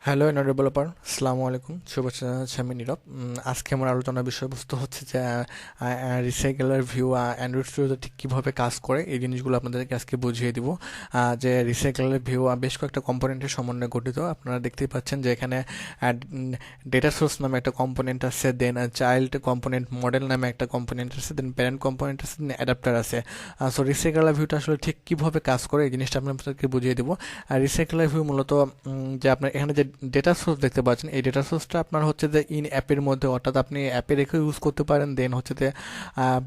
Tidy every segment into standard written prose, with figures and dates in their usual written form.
Hello এনার developer, আসসালামু আলাইকুম, শুভেচ্ছা জানাচ্ছি আমি নীরব। আজকে আমার আলোচনার বিষয়বস্তু হচ্ছে যে রিসাইকেলার ভিউ অ্যান্ড্রয়েড স্টুডিওতে ঠিক কীভাবে কাজ করে এই জিনিসগুলো আপনাদেরকে আজকে বুঝিয়ে দিব। যে রিসাইকেলার ভিউ বেশ কয়েকটা কম্পোনেন্টের সমন্বয়ে গঠিত। আপনারা দেখতেই পাচ্ছেন যে এখানে ডেটা সোর্স নামে একটা কম্পোনেন্ট আছে, দেন চাইল্ড কম্পোনেন্ট মডেল নামে একটা কম্পোনেন্ট আছে, দেন প্যারেন্ট কম্পোনেন্ট আছে, দেন অ্যাডাপ্টার আছে। সো রিসাইকেলার ভিউটা আসলে ঠিক কীভাবে কাজ করে এই জিনিসটা আমি আপনাদেরকে বুঝিয়ে দেবো। আর রিসাইকেলার ভিউ মূলত যে আপনার এখানে যে ডেটা সোর্স দেখতে পাচ্ছেন, এই ডেটা সোর্সটা আপনার হচ্ছে যে ইন অ্যাপের মধ্যে, অর্থাৎ আপনি অ্যাপে রেখে ইউজ করতে পারেন। দেন হচ্ছে যে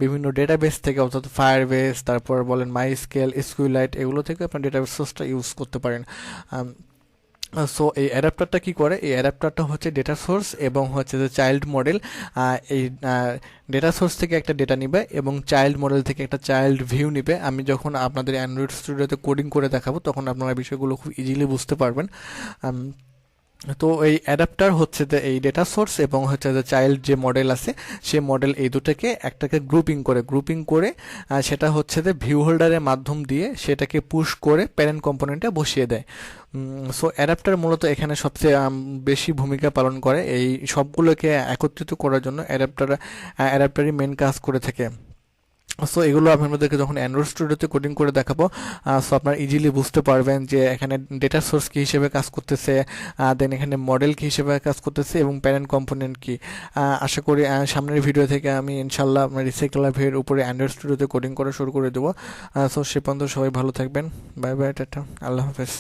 বিভিন্ন ডেটাবেস থেকে, অর্থাৎ ফায়ারবেস, তারপর বলেন মাই স্কেল, এসকিউএলাইট, এগুলো থেকে আপনার ডেটা সোর্সটা ইউজ করতে পারেন। সো এই অ্যাডাপ্টারটা কি করে, এই অ্যাডাপ্টারটা হচ্ছে ডেটা সোর্স এবং হচ্ছে যে চাইল্ড মডেল। এই ডেটা সোর্স থেকে একটা ডেটা নিবে এবং চাইল্ড মডেল থেকে একটা চাইল্ড ভিউ নিবে। আমি যখন আপনাদের অ্যান্ড্রয়েড স্টুডিওতে কোডিং করে দেখাবো তখন আপনারা বিষয়গুলো খুব ইজিলি বুঝতে পারবেন। তো এই অ্যাডাপ্টার হচ্ছে যে এই ডেটা সোর্স এবং হচ্ছে যে চাইল্ড যে মডেল আছে সে মডেল, এই দুটোকে একটাকে গ্রুপিং করে সেটা হচ্ছে যে ভিউ হোল্ডারের মাধ্যম দিয়ে সেটাকে পুশ করে প্যারেন্ট কম্পোনেন্টে বসিয়ে দেয়। সো অ্যাডাপ্টার মূলত এখানে সবচেয়ে বেশি ভূমিকা পালন করে। এই সবগুলোকে একত্রিত করার জন্য অ্যাডাপ্টারই মেন কাজ করে থাকে। সো এগুলো আমি আপনাদেরকে যখন অ্যান্ড্রয়েড স্টুডিওতে কোডিং করে দেখাবো, সো আপনারা ইজিলি বুঝতে পারবেন যে এখানে ডেটা সোর্স কী হিসেবে কাজ করতেছে, দেন এখানে মডেল কী হিসেবে কাজ করতেছে এবং প্যারেন্ট কম্পোনেন্ট কী। আশা করি সামনের ভিডিও থেকে আমি ইনশাল্লাহ আপনার রিসাইকেলার ভিউর উপরে অ্যান্ড্রয়েড স্টুডিওতে কোডিং করা শুরু করে দেবো। সো সে পর্যন্ত সবাই ভালো থাকবেন। বাই বাই, টাটা, আল্লাহ হাফেজ।